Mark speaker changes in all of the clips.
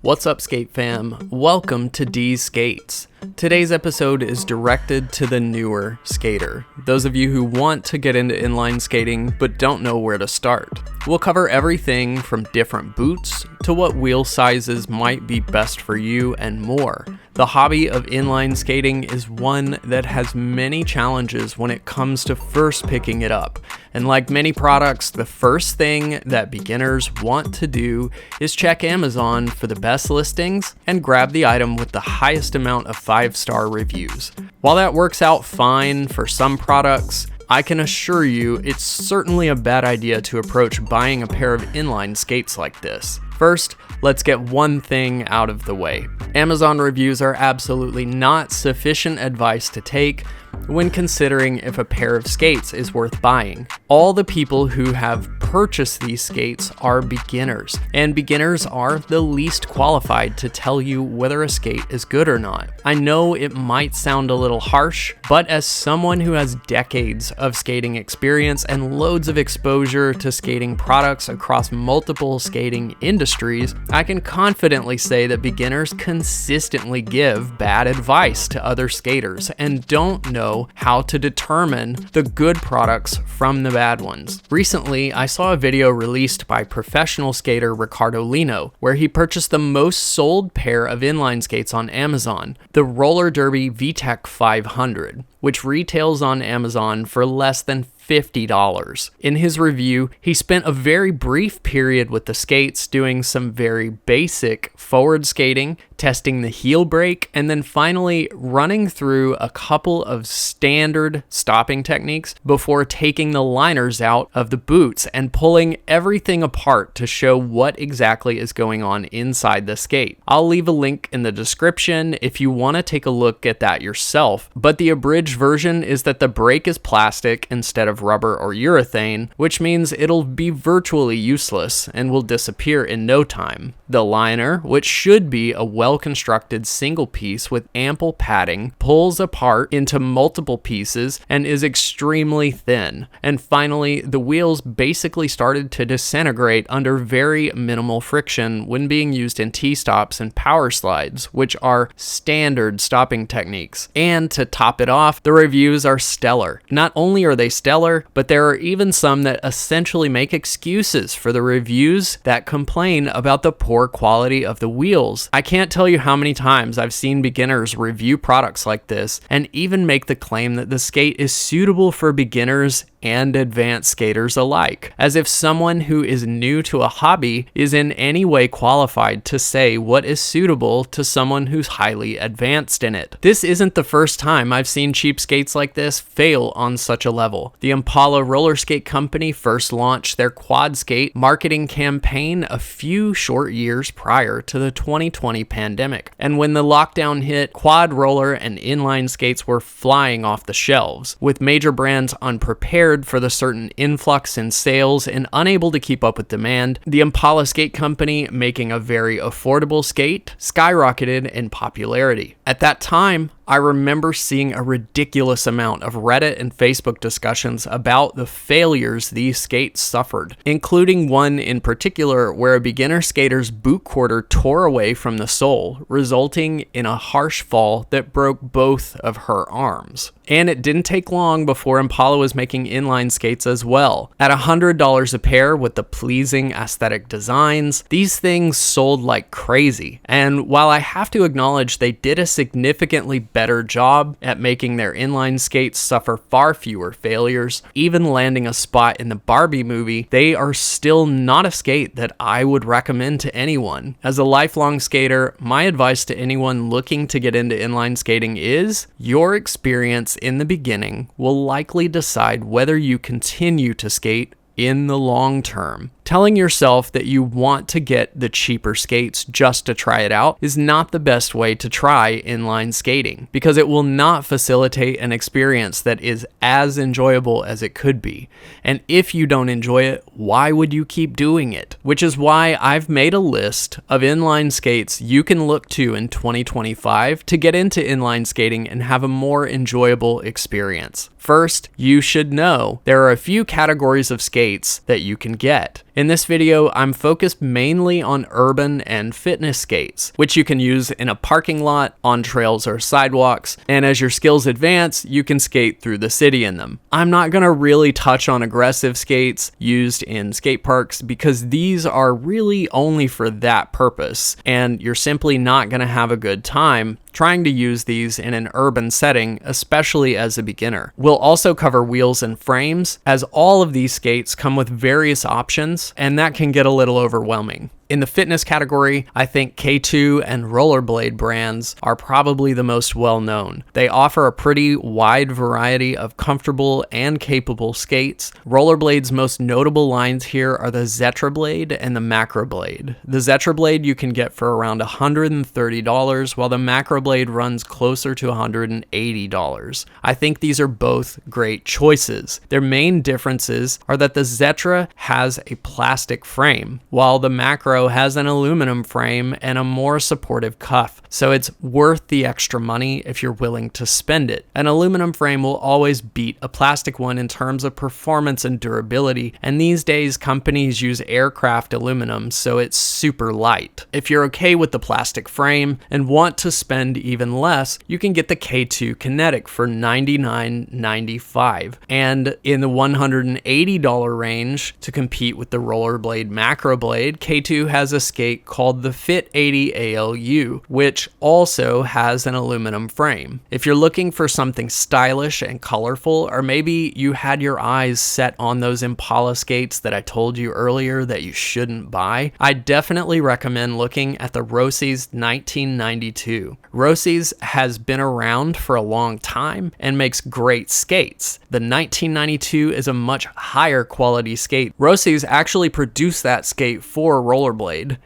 Speaker 1: What's up, skate fam? Welcome to D's Skates. Today's episode is directed to the newer skater, those of you who want to get into inline skating but don't know where to start. We'll cover everything from different boots to what wheel sizes might be best for you and more. The hobby of inline skating is one that has many challenges when it comes to first picking it up. And like many products, the first thing that beginners want to do is check Amazon for the best listings and grab the item with the highest amount of 5-star reviews. While that works out fine for some products, I can assure you it's certainly a bad idea to approach buying a pair of inline skates like this. First, let's get one thing out of the way. Amazon reviews are absolutely not sufficient advice to take when considering if a pair of skates is worth buying. All the people who have purchased these skates are beginners, and beginners are the least qualified to tell you whether a skate is good or not. I know it might sound a little harsh, but as someone who has decades of skating experience and loads of exposure to skating products across multiple skating industries, I can confidently say that beginners consistently give bad advice to other skaters and don't know how to determine the good products from the bad ones. Recently, I saw a video released by professional skater Ricardo Lino, where he purchased the most sold pair of inline skates on Amazon, the Roller Derby VTEC 500, which retails on Amazon for less than $50. In his review, he spent a very brief period with the skates doing some very basic forward skating, testing the heel brake, and then finally running through a couple of standard stopping techniques before taking the liners out of the boots and pulling everything apart to show what exactly is going on inside the skate. I'll leave a link in the description if you want to take a look at that yourself, but the abridged version is that the brake is plastic instead of rubber or urethane, which means it'll be virtually useless and will disappear in no time. The liner, which should be a well-constructed single piece with ample padding, pulls apart into multiple pieces and is extremely thin. And finally, the wheels basically started to disintegrate under very minimal friction when being used in T-stops and power slides, which are standard stopping techniques. And to top it off, the reviews are stellar. Not only are they stellar, but there are even some that essentially make excuses for the reviews that complain about the poor quality of the wheels. I can't tell you how many times I've seen beginners review products like this and even make the claim that the skate is suitable for beginners and advanced skaters alike, as if someone who is new to a hobby is in any way qualified to say what is suitable to someone who's highly advanced in it. This isn't the first time I've seen cheap skates like this fail on such a level. The Impala roller skate company first launched their quad skate marketing campaign a few short years prior to the 2020 pandemic, and when the lockdown hit, quad roller and inline skates were flying off the shelves, with major brands unprepared for the certain influx in sales and unable to keep up with demand. The Impala Skate Company, making a very affordable skate, skyrocketed in popularity. At that time, I remember seeing a ridiculous amount of Reddit and Facebook discussions about the failures these skates suffered, including one in particular where a beginner skater's boot quarter tore away from the sole, resulting in a harsh fall that broke both of her arms. And it didn't take long before Impala was making inline skates as well. At $100 a pair with the pleasing aesthetic designs, these things sold like crazy. And while I have to acknowledge they did a significantly better job at making their inline skates suffer far fewer failures, even landing a spot in the Barbie movie, they are still not a skate that I would recommend to anyone. As a lifelong skater, my advice to anyone looking to get into inline skating is your experience in the beginning will likely decide whether you continue to skate in the long term. Telling yourself that you want to get the cheaper skates just to try it out is not the best way to try inline skating, because it will not facilitate an experience that is as enjoyable as it could be. And if you don't enjoy it, why would you keep doing it? Which is why I've made a list of inline skates you can look to in 2025 to get into inline skating and have a more enjoyable experience. First, you should know there are a few categories of skates that you can get. In this video, I'm focused mainly on urban and fitness skates, which you can use in a parking lot, on trails or sidewalks, and as your skills advance, you can skate through the city in them. I'm not going to really touch on aggressive skates used in skate parks because these are really only for that purpose, and you're simply not going to have a good time trying to use these in an urban setting, especially as a beginner. We'll also cover wheels and frames, as all of these skates come with various options, and that can get a little overwhelming. In the fitness category, I think K2 and Rollerblade brands are probably the most well-known. They offer a pretty wide variety of comfortable and capable skates. Rollerblade's most notable lines here are the Zetrablade and the Macroblade. The Zetrablade you can get for around $130, while the Macroblade runs closer to $180. I think these are both great choices. Their main differences are that the Zetra has a plastic frame, while the Macro has an aluminum frame and a more supportive cuff, so it's worth the extra money if you're willing to spend it. An aluminum frame will always beat a plastic one in terms of performance and durability, and these days companies use aircraft aluminum, so it's super light. If you're okay with the plastic frame and want to spend even less, you can get the K2 Kinetic for $99.95, and in the $180 range to compete with the Rollerblade Macroblade, K2 has a skate called the Fit 80 ALU, which also has an aluminum frame. If you're looking for something stylish and colorful, or maybe you had your eyes set on those Impala skates that I told you earlier that you shouldn't buy, I definitely recommend looking at the Rossi's 1992. Rossi's has been around for a long time and makes great skates. The 1992 is a much higher quality skate. Rossi's actually produced that skate for Rollerblade,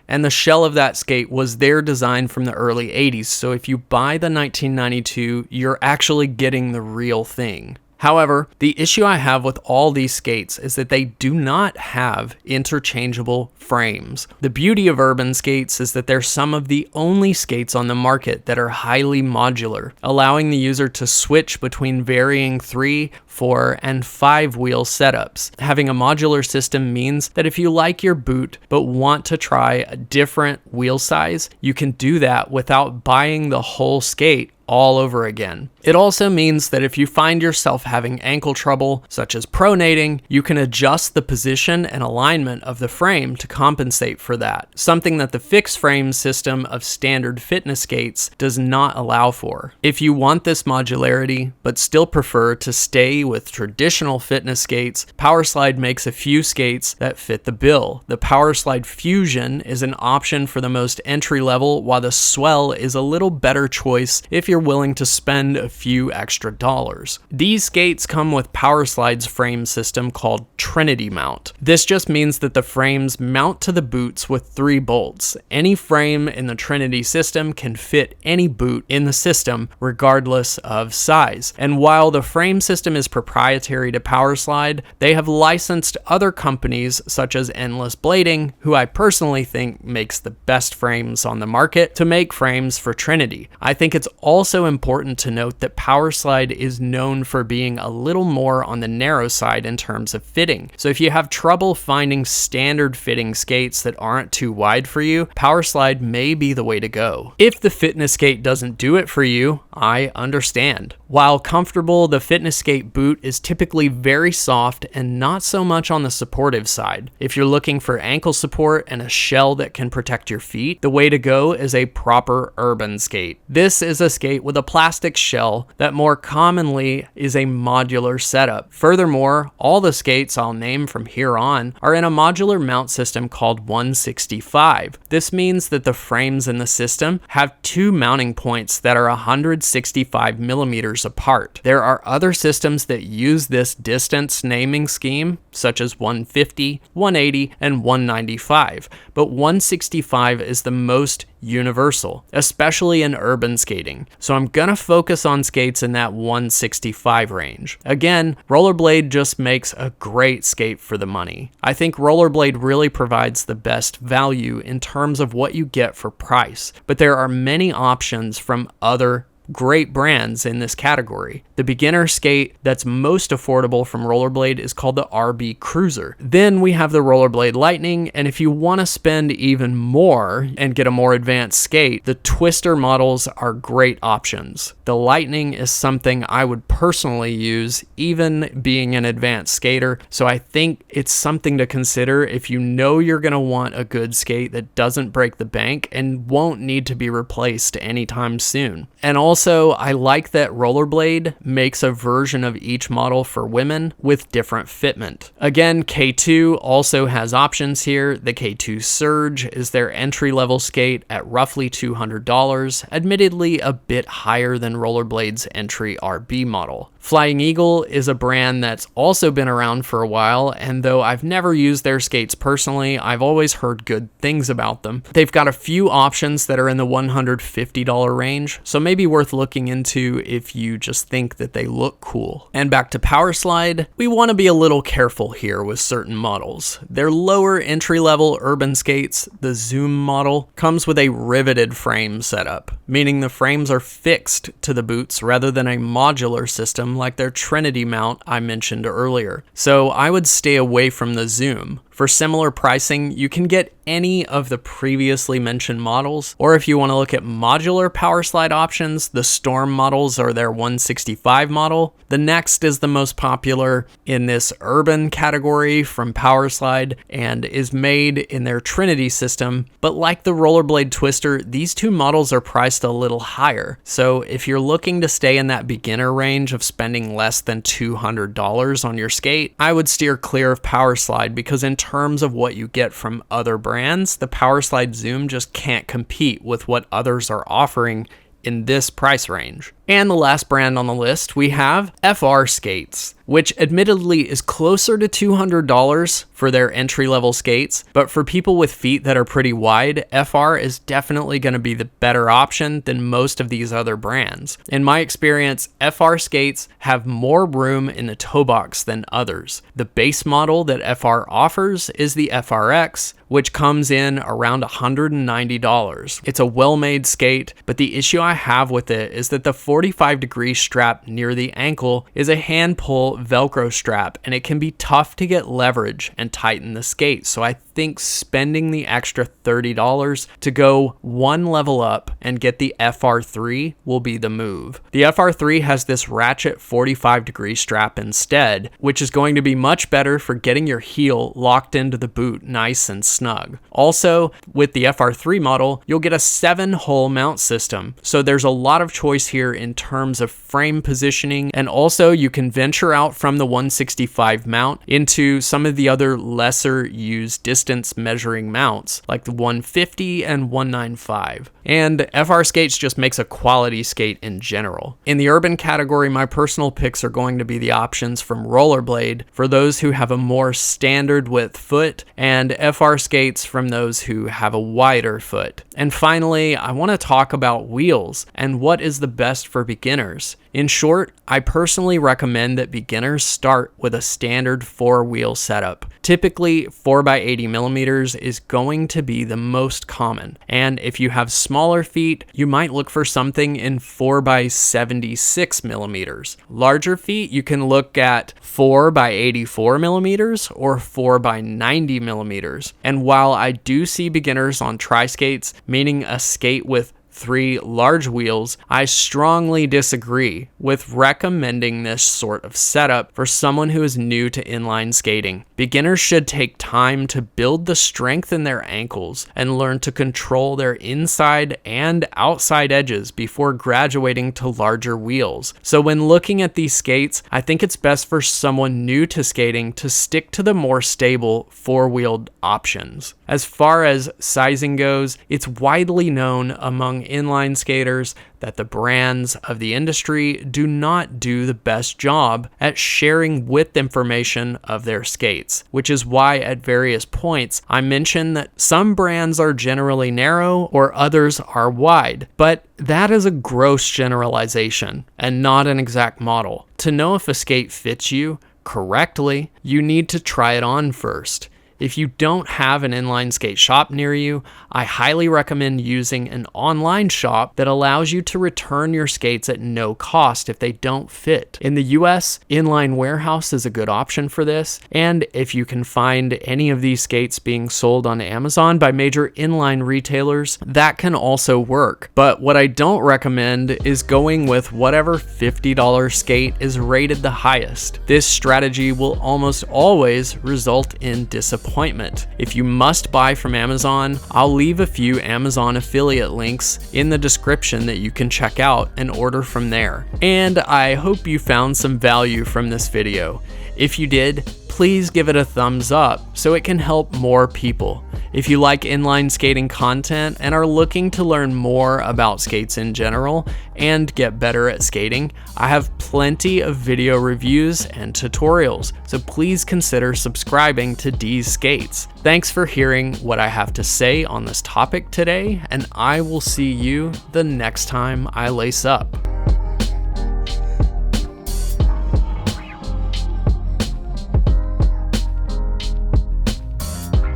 Speaker 1: and the shell of that skate was their design from the early 80s, so if you buy the 1992, you're actually getting the real thing. However, the issue I have with all these skates is that they do not have interchangeable frames. The beauty of urban skates is that they're some of the only skates on the market that are highly modular, allowing the user to switch between varying 3, 4, and 5 wheel setups. Having a modular system means that if you like your boot but want to try a different wheel size, you can do that without buying the whole skate all over again. It also means that if you find yourself having ankle trouble, such as pronating, you can adjust the position and alignment of the frame to compensate for that, something that the fixed frame system of standard fitness skates does not allow for. If you want this modularity, but still prefer to stay with traditional fitness skates, Powerslide makes a few skates that fit the bill. The Powerslide Fusion is an option for the most entry level, while the Swell is a little better choice if you're willing to spend a few extra dollars. These skates come with Powerslide's frame system called Trinity Mount. This just means that the frames mount to the boots with 3 bolts. Any frame in the Trinity system can fit any boot in the system regardless of size. And while the frame system is proprietary to Powerslide, they have licensed other companies such as Endless Blading, who I personally think makes the best frames on the market, to make frames for Trinity. I think it's also important to note that Powerslide is known for being a little more on the narrow side in terms of fitting. So if you have trouble finding standard fitting skates that aren't too wide for you, Powerslide may be the way to go. If the fitness skate doesn't do it for you, I understand. While comfortable, the fitness skate boot is typically very soft and not so much on the supportive side. If you're looking for ankle support and a shell that can protect your feet, the way to go is a proper urban skate. This is a skate with a plastic shell that more commonly is a modular setup. Furthermore, all the skates I'll name from here on are in a modular mount system called 165. This means that the frames in the system have 2 mounting points that are 165 millimeters apart. There are other systems that use this distance naming scheme, such as 150, 180, and 195, but 165 is the most universal, especially in urban skating. So I'm gonna focus on skates in that 165 range. Again, Rollerblade just makes a great skate for the money. I think Rollerblade really provides the best value in terms of what you get for price, but there are many options from other great brands in this category. The beginner skate that's most affordable from Rollerblade is called the RB Cruiser. Then we have the Rollerblade Lightning, and if you want to spend even more and get a more advanced skate, the Twister models are great options. The Lightning is something I would personally use, even being an advanced skater, so I think it's something to consider if you know you're going to want a good skate that doesn't break the bank and won't need to be replaced anytime soon. And also, I like that Rollerblade makes a version of each model for women with different fitment. Again, K2 also has options here. The K2 Surge is their entry-level skate at roughly $200, admittedly a bit higher than Rollerblade's entry RB model. Flying Eagle is a brand that's also been around for a while, and though I've never used their skates personally, I've always heard good things about them. They've got a few options that are in the $150 range, so maybe worth looking into if you just think that they look cool. And back to Powerslide, we want to be a little careful here with certain models. Their lower entry-level urban skates, the Zoom model, comes with a riveted frame setup, meaning the frames are fixed to the boots rather than a modular system like their Trinity mount I mentioned earlier. So I would stay away from the Zoom. For similar pricing, you can get any of the previously mentioned models, or if you want to look at modular Powerslide options, the Storm models are their 165 model. The next is the most popular in this urban category from Powerslide and is made in their Trinity system, but like the Rollerblade Twister, these two models are priced a little higher. So if you're looking to stay in that beginner range of spending less than $200 on your skate, I would steer clear of Powerslide because in terms of what you get from other brands, the Powerslide Zoom just can't compete with what others are offering in this price range. And the last brand on the list, we have FR Skates, which admittedly is closer to $200 for their entry-level skates, but for people with feet that are pretty wide, FR is definitely going to be the better option than most of these other brands. In my experience, FR Skates have more room in the toe box than others. The base model that FR offers is the FRX, which comes in around $190. It's a well-made skate, but the issue I have with it is that the 45-degree strap near the ankle is a hand-pull Velcro strap, and it can be tough to get leverage and tighten the skate. So I think spending the extra $30 to go one level up and get the FR3 will be the move. The FR3 has this ratchet 45-degree strap instead, which is going to be much better for getting your heel locked into the boot nice and snug. Also, with the FR3 model, you'll get a 7-hole mount system, so there's a lot of choice here in terms of frame positioning, and also you can venture out from the 165 mount into some of the other lesser used distance measuring mounts like the 150 and 195. And FR Skates just makes a quality skate in general. In the urban category, my personal picks are going to be the options from Rollerblade for those who have a more standard width foot, and FR Skates from those who have a wider foot. And finally, I want to talk about wheels and what is the best for beginners. In short, I personally recommend that beginners start with a standard 4-wheel setup. Typically, 4x80mm is going to be the most common, and if you have smaller feet, you might look for something in 4x76mm. Larger feet, you can look at 4x84mm or 4x90mm. And while I do see beginners on tri-skates, meaning a skate with 3 large wheels, I strongly disagree with recommending this sort of setup for someone who is new to inline skating. Beginners should take time to build the strength in their ankles and learn to control their inside and outside edges before graduating to larger wheels. So when looking at these skates, I think it's best for someone new to skating to stick to the more stable 4-wheeled options. As far as sizing goes, it's widely known among inline skaters that the brands of the industry do not do the best job at sharing width information of their skates, which is why at various points I mention that some brands are generally narrow or others are wide, but that is a gross generalization and not an exact model. To know if a skate fits you correctly, you need to try it on first. If you don't have an inline skate shop near you, I highly recommend using an online shop that allows you to return your skates at no cost if they don't fit. In the US, Inline Warehouse is a good option for this, and if you can find any of these skates being sold on Amazon by major inline retailers, that can also work. But what I don't recommend is going with whatever $50 skate is rated the highest. This strategy will almost always result in disappointment. If you must buy from Amazon, I'll leave a few Amazon affiliate links in the description that you can check out and order from there. And I hope you found some value from this video. If you did, please give it a thumbs up so it can help more people. If you like inline skating content and are looking to learn more about skates in general and get better at skating, I have plenty of video reviews and tutorials, so please consider subscribing to D's Skates. Thanks for hearing what I have to say on this topic today, and I will see you the next time I lace up.